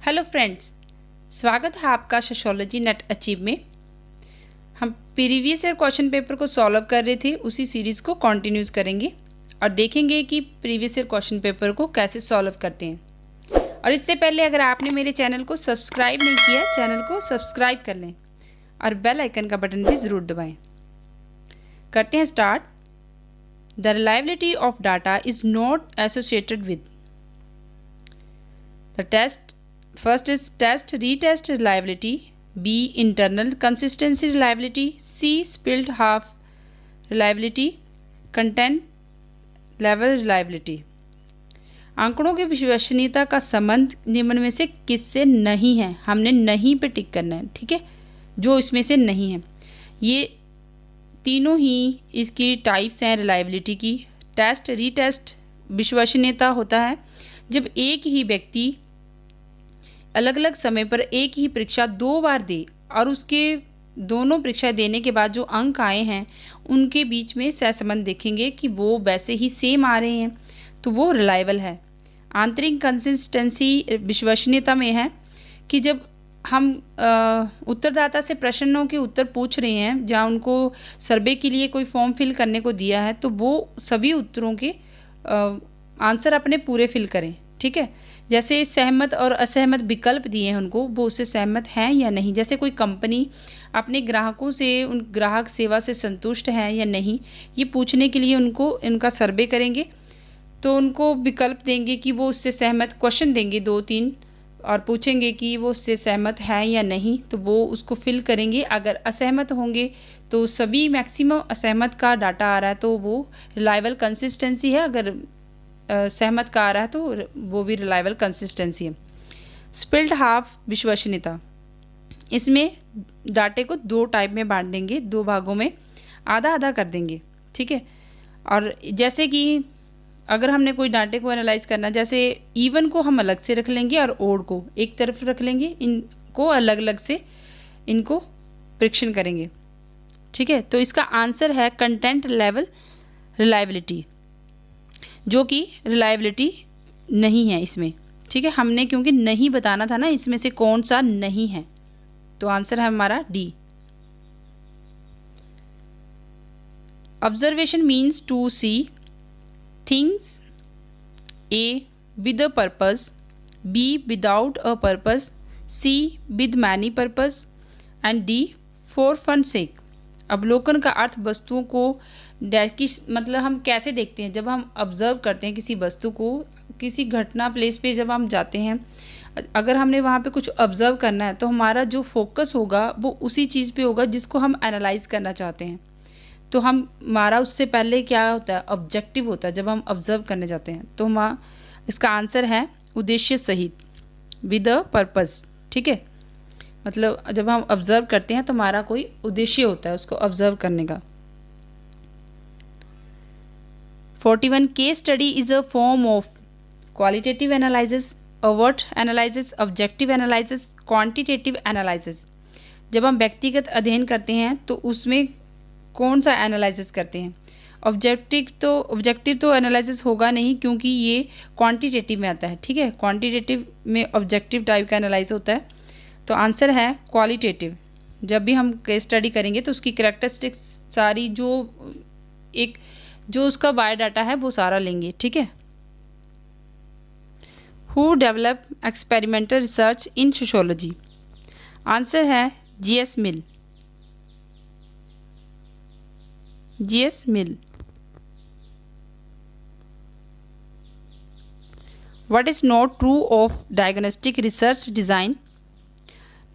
Hello friends, स्वागत है आपका सोशियोलॉजी नेट अचीव में। हम प्रीवियस ईयर क्वेश्चन पेपर को सॉल्व कर रहे थे, उसी सीरीज़ को कंटिन्यूस करेंगे और देखेंगे कि प्रीवियस ईयर क्वेश्चन पेपर को कैसे सॉल्व करते हैं। और इससे पहले अगर आपने मेरे चैनल को सब्सक्राइब नहीं किया, चैनल को सब्सक्राइब कर लें और बेल आइकन का बटन भी ज़रूर दबाएँ। करते हैं start. The reliability of data is not associated with the test. First is test retest reliability, B internal consistency reliability, C split half reliability, content level reliability। आंकड़ों की विश्वसनीयता का संबंध निम्न में से किससे नहीं है? हमने नहीं पे टिक करना है, ठीक है, जो इसमें से नहीं है। ये तीनों ही इसकी टाइप्स हैं रिलायबिलिटी की। टेस्ट रीटेस्ट विश्वसनीयता होता है जब एक ही व्यक्ति अलग अलग समय पर एक ही परीक्षा 2 बार दे और उसके दोनों परीक्षा देने के बाद जो अंक आए हैं उनके बीच में सहसंबंध देखेंगे कि वो वैसे ही सेम आ रहे हैं, तो वो रिलायबल है। आंतरिक कंसिस्टेंसी विश्वसनीयता में है कि जब हम उत्तरदाता से प्रश्नों के उत्तर पूछ रहे हैं, जहाँ उनको सर्वे के लिए कोई फॉर्म फिल करने को दिया है, तो वो सभी उत्तरों के आंसर अपने पूरे फिल करें, ठीक है। जैसे सहमत और असहमत विकल्प दिए हैं उनको, वो उससे सहमत हैं या नहीं। जैसे कोई कंपनी अपने ग्राहकों से उन ग्राहक सेवा से संतुष्ट है या नहीं, ये पूछने के लिए उनको इनका सर्वे करेंगे, तो उनको विकल्प देंगे कि वो उससे सहमत, क्वेश्चन देंगे 2-3 और पूछेंगे कि वो उससे सहमत है या नहीं, तो वो उसको फिल करेंगे। अगर असहमत होंगे तो सभी मैक्सिमम असहमत का डाटा आ रहा है तो वो रिलायबल कंसिस्टेंसी है। अगर सहमत का आ रहा है तो वो भी रिलायबल कंसिस्टेंसी है। स्प्लिट हाफ विश्वसनीयता, इसमें डाटे को 2 टाइप में बांट देंगे, 2 भागों में आधा आधा कर देंगे, ठीक है। और जैसे कि अगर हमने कोई डाटे को एनालाइज करना, जैसे इवन को हम अलग से रख लेंगे और ओड को एक तरफ रख लेंगे, इनको अलग अलग से इनको परीक्षण करेंगे, ठीक है। तो इसका आंसर है कंटेंट लेवल रिलायबिलिटी, जो कि रिलायबिलिटी नहीं है इसमें, ठीक है। हमने क्योंकि नहीं बताना था ना इसमें से कौन सा नहीं है, तो आंसर है हमारा D. Observation means to see things, A with a purpose, B without a purpose, C with many purpose and D for fun sake. अवलोकन का अर्थ वस्तुओं को मतलब हम कैसे देखते हैं, जब हम ऑब्जर्व करते हैं किसी वस्तु को, किसी घटना प्लेस पे जब हम जाते हैं, अगर हमने वहाँ पे कुछ ऑब्जर्व करना है तो हमारा जो फोकस होगा वो उसी चीज़ पे होगा जिसको हम एनालाइज करना चाहते हैं। तो हमारा उससे पहले क्या होता है, ऑब्जेक्टिव होता है जब हम ऑब्जर्व करने जाते हैं। तो हम इसका आंसर है उद्देश्य सहित, विद अ पर्पस, ठीक है। मतलब जब हम ऑब्जर्व करते हैं तो हमारा कोई उद्देश्य होता है उसको ऑब्जर्व करने का। 41 case study is a form of qualitative analysis, overt analysis, objective analysis, quantitative analysis. जब हम व्यक्तिगत अध्ययन करते हैं तो उसमें कौन सा एनालिसिस करते हैं? ऑब्जेक्टिव तो एनालिसिस होगा नहीं, क्योंकि ये क्वांटिटेटिव में आता है, ठीक है। क्वांटिटेटिव में ऑब्जेक्टिव टाइप का एनालाइज होता है, तो आंसर है क्वालिटेटिव। जब भी हम केस स्टडी करेंगे तो उसकी कैरेक्टरिस्टिक्स सारी जो उसका बायोडाटा है वो सारा लेंगे, ठीक है। Who develop experimental research in sociology? Answer है GS Mill. GS Mill. What is not true of diagnostic research design?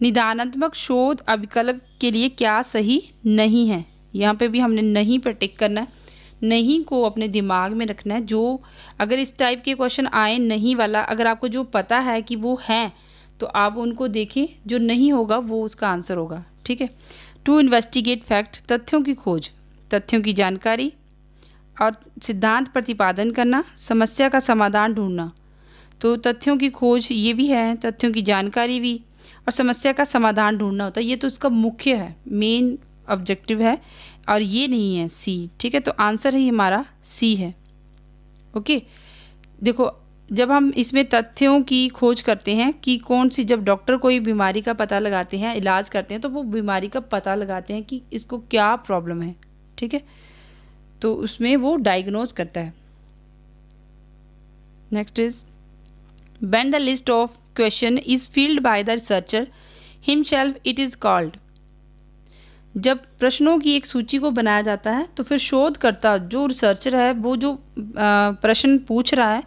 निदानात्मक शोध अविकल्प के लिए क्या सही नहीं है? यहाँ पे भी हमने नहीं पर टिक करना है, नहीं को अपने दिमाग में रखना है। जो अगर इस टाइप के क्वेश्चन आए नहीं वाला, अगर आपको जो पता है कि वो हैं तो आप उनको देखें, जो नहीं होगा वो उसका आंसर होगा, ठीक है। टू इन्वेस्टिगेट फैक्ट, तथ्यों की खोज, तथ्यों की जानकारी और सिद्धांत प्रतिपादन करना, समस्या का समाधान ढूंढना। तो तथ्यों की खोज ये भी है, तथ्यों की जानकारी भी, और समस्या का समाधान ढूंढना होता है। ये तो इसका मुख्य है, मेन ऑब्जेक्टिव है, और ये नहीं है सी, ठीक है। तो आंसर ही हमारा सी है, ओके। देखो जब हम इसमें तथ्यों की खोज करते हैं कि कौन सी, जब डॉक्टर कोई बीमारी का पता लगाते हैं, इलाज करते हैं, तो वो बीमारी का पता लगाते हैं कि इसको क्या प्रॉब्लम है, ठीक है, तो उसमें वो डायग्नोज करता है। Next is when the list of question is filled by the researcher himself it is called. जब प्रश्नों की एक सूची को बनाया जाता है तो फिर शोधकर्ता जो रिसर्चर है, वो जो प्रश्न पूछ रहा है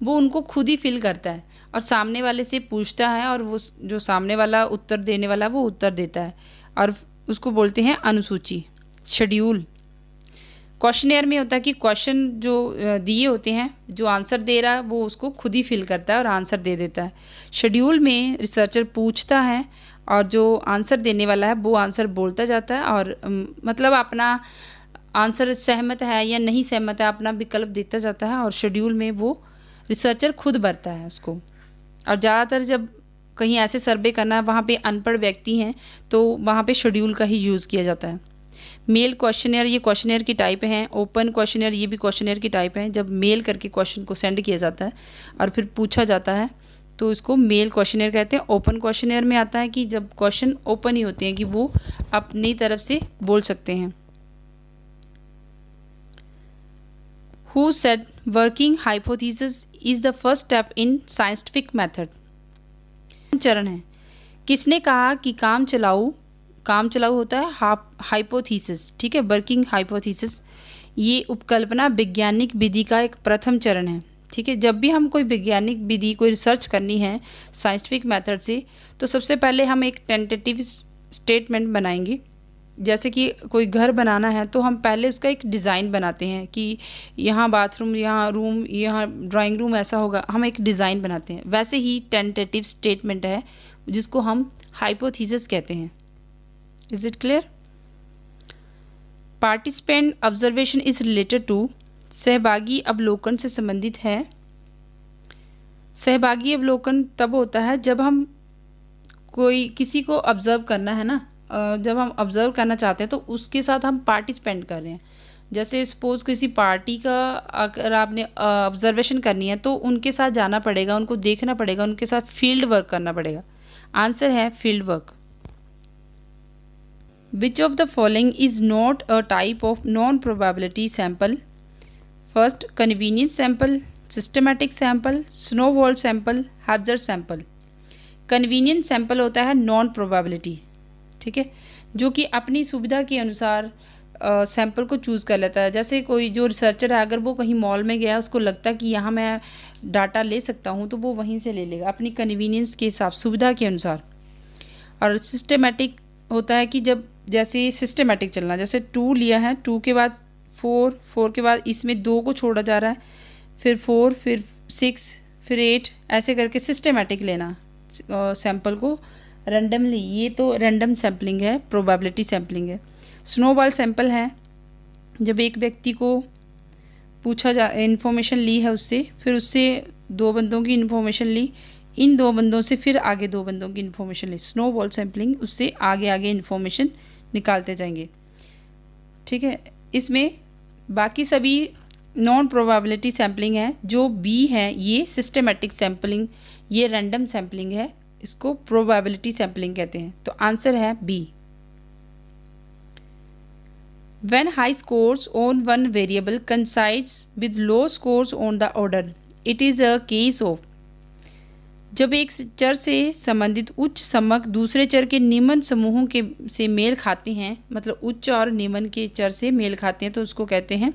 वो उनको खुद ही फिल करता है और सामने वाले से पूछता है, और वो जो सामने वाला उत्तर देने वाला वो उत्तर देता है, और उसको बोलते हैं अनुसूची, शेड्यूल। क्वेश्चनेयर में होता है कि क्वेश्चन जो दिए होते हैं, जो आंसर दे रहा है वो उसको खुद ही फिल करता है और आंसर दे देता है। शेड्यूल में रिसर्चर पूछता है और जो आंसर देने वाला है वो आंसर बोलता जाता है, और मतलब अपना आंसर सहमत है या नहीं सहमत है अपना विकल्प देता जाता है, और शेड्यूल में वो रिसर्चर खुद भरता है उसको। और ज़्यादातर जब कहीं ऐसे सर्वे करना है वहाँ पे अनपढ़ व्यक्ति हैं तो वहाँ पे शेड्यूल का ही यूज़ किया जाता है। मेल क्वेश्चनेयर, ये क्वेश्चनेयर की टाइप हैं। ओपन क्वेश्चनेयर, ये भी क्वेश्चनेयर की टाइप हैं। जब मेल करके क्वेश्चन को सेंड किया जाता है और फिर पूछा जाता है तो इसको मेल क्वेश्चनेयर कहते हैं। ओपन क्वेश्चनेयर में आता है कि जब क्वेश्चन ओपन ही होते हैं कि वो अपनी तरफ से बोल सकते हैं। Who said working hypothesis is the first step in scientific method? चरण है, किसने कहा कि काम चलाऊ होता है हाइपोथीसिस, ठीक है, वर्किंग हाइपोथीसिस। ये उपकल्पना वैज्ञानिक विधि का एक प्रथम चरण है, ठीक है। जब भी हम कोई वैज्ञानिक विधि, कोई रिसर्च करनी है साइंटिफिक मेथड से, तो सबसे पहले हम एक टेंटेटिव स्टेटमेंट बनाएंगे। जैसे कि कोई घर बनाना है तो हम पहले उसका एक डिज़ाइन बनाते हैं कि यहाँ बाथरूम, यहाँ रूम, यहाँ ड्राइंग रूम ऐसा होगा, हम एक डिज़ाइन बनाते हैं। वैसे ही टेंटेटिव स्टेटमेंट है जिसको हम हाइपोथीसिस कहते हैं। Is it clear? Participant observation is related to, सहभागी अवलोकन से संबंधित है। सहभागी अवलोकन तब होता है जब हम किसी को ऑब्जर्व करना है ना, जब हम ऑब्जर्व करना चाहते हैं तो उसके साथ हम पार्टिसिपेंट कर रहे हैं। जैसे सपोज किसी पार्टी का अगर आपने ऑब्जर्वेशन करनी है तो उनके साथ जाना पड़ेगा, उनको देखना पड़ेगा, उनके साथ फील्ड वर्क करना पड़ेगा। आंसर है field work. Which of the following is not a type of non probability sample? First, convenience sample, systematic sample, snowball sample, hazard sample. Convenient sample होता है नॉन प्रोबेबिलिटी, ठीक है, जो कि अपनी सुविधा के अनुसार सैंपल को चूज़ कर लेता है। जैसे कोई जो रिसर्चर है, अगर वो कहीं मॉल में गया, उसको लगता है कि यहाँ मैं डाटा ले सकता हूँ, तो वो वहीं से ले लेगा अपनी कन्वीनियंस के हिसाब, सुविधा के अनुसार। और सिस्टमैटिक होता है कि जब जैसे सिस्टमैटिक चलना, जैसे 2 लिया है, 2 के बाद 4, 4 के बाद इसमें 2 को छोड़ा जा रहा है, फिर 4, फिर 6, फिर 8, ऐसे करके सिस्टमैटिक लेना सैंपल को रैंडमली। ये तो रैंडम सैम्पलिंग है, प्रोबेबिलिटी सैम्पलिंग है। स्नोबॉल सैंपल है जब एक व्यक्ति को इन्फॉर्मेशन ली है उससे, फिर उससे 2 बंदों की इन्फॉर्मेशन ली, इन 2 बंदों से फिर आगे 2 बंदों की इन्फॉर्मेशन ली। स्नोबॉल सैम्पलिंग, उससे आगे आगे इन्फॉर्मेशन निकालते जाएंगे, ठीक है। इसमें बाकी सभी नॉन प्रोबेबिलिटी सैम्पलिंग है। जो बी है ये सिस्टमैटिक सैम्पलिंग, ये रैंडम सैम्पलिंग है, इसको प्रोबेबिलिटी सैम्पलिंग कहते हैं। तो आंसर है B. When high scores on one variable coincides with low scores on the order, it is a case of। जब एक चर से संबंधित उच्च समक दूसरे चर के निम्न समूहों के से मेल खाते हैं, मतलब उच्च और निम्न के चर से मेल खाते हैं, तो उसको कहते हैं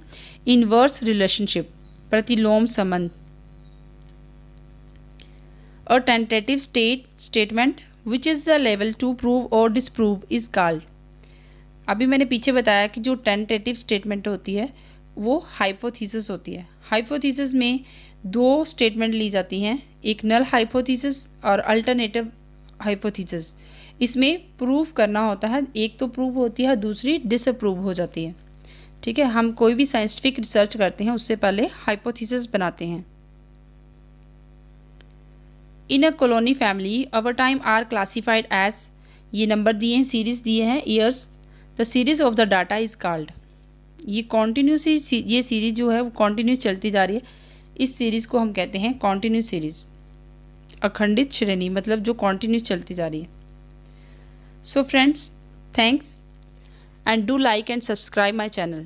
इनवर्स रिलेशनशिप, प्रतिलोम संबंध। A tentative statement which is the level to prove or disprove is called। अभी मैंने पीछे बताया कि जो टेंटेटिव स्टेटमेंट होती है वो हाइपोथीसिस होती है। हाइपोथीसिस में 2 स्टेटमेंट ली जाती हैं, एक नल हाइपोथीसिस और अल्टरनेटिव हाइपोथीसिस। इसमें प्रूव करना होता है, एक तो प्रूव होती है, दूसरी डिसअप्रूव हो जाती है, ठीक है। हम कोई भी साइंटिफिक रिसर्च करते हैं उससे पहले हाइपोथीसिस बनाते हैं। In a colony family over time are classified as, ये नंबर दिए हैं, सीरीज दिए हैं, years. The series of the data is called. ये कॉन्टिन्यूस, ये सीरीज जो है वो कॉन्टिन्यूस चलती जा रही है, इस सीरीज़ को हम कहते हैं कॉन्टिन्यूस सीरीज़, अखंडित श्रेणी, मतलब जो कॉन्टिन्यूस चलती जा रही है। So friends, thanks and do like and subscribe my channel.